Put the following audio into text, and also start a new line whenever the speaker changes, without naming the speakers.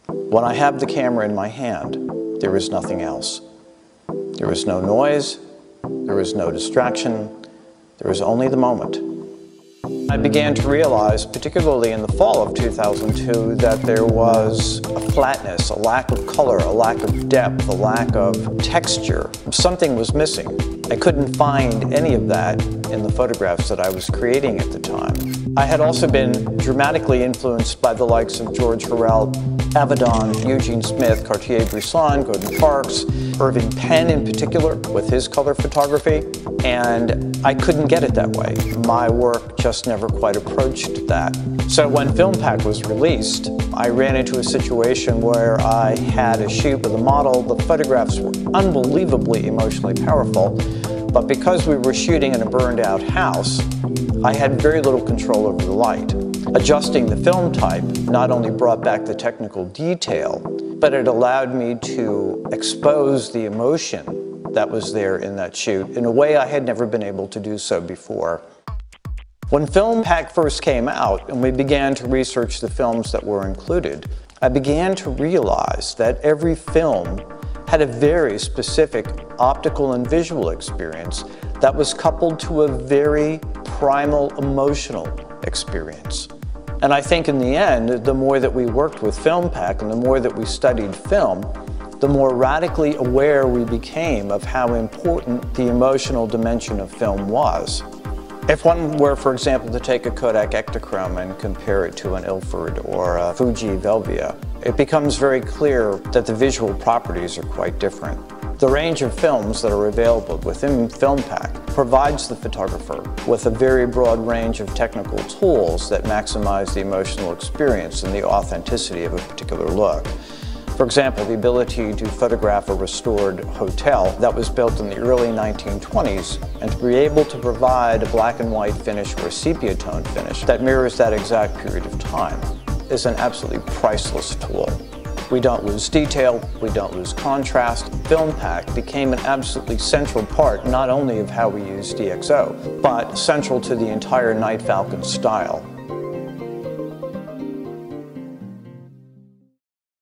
When I have the camera in my hand, there is nothing else. There is no noise, there is no distraction, there is only the moment. I began to realize, particularly in the fall of 2002, that there was a flatness, a lack of color, a lack of depth, a lack of texture. Something was missing. I couldn't find any of that in the photographs that I was creating at the time. I had also been dramatically influenced by the likes of George Hurrell, Avedon, Eugene Smith, Cartier-Bresson, Gordon Parks, Irving Penn in particular with his color photography, and I couldn't get it that way. My work just never quite approached that. So when FilmPack was released, I ran into a situation where I had a shoot with a model. The photographs were unbelievably emotionally powerful, but because we were shooting in a burned out house, I had very little control over the light. Adjusting the film type not only brought back the technical detail, but it allowed me to expose the emotion that was there in that shoot in a way I had never been able to do so before. When FilmPack first came out and we began to research the films that were included, I began to realize that every film had a very specific optical and visual experience that was coupled to a very primal emotional experience. And I think in the end, the more that we worked with FilmPack and the more that we studied film, the more radically aware we became of how important the emotional dimension of film was. If one were, for example, to take a Kodak Ektachrome and compare it to an Ilford or a Fuji Velvia, it becomes very clear that the visual properties are quite different. The range of films that are available within FilmPack provides the photographer with a very broad range of technical tools that maximize the emotional experience and the authenticity of a particular look. For example, the ability to photograph a restored hotel that was built in the early 1920s and to be able to provide a black and white finish or a sepia tone finish that mirrors that exact period of time is an absolutely priceless tool. We don't lose detail, we don't lose contrast. FilmPack became an absolutely central part not only of how we use DxO, but central to the entire NyghtFalcon style.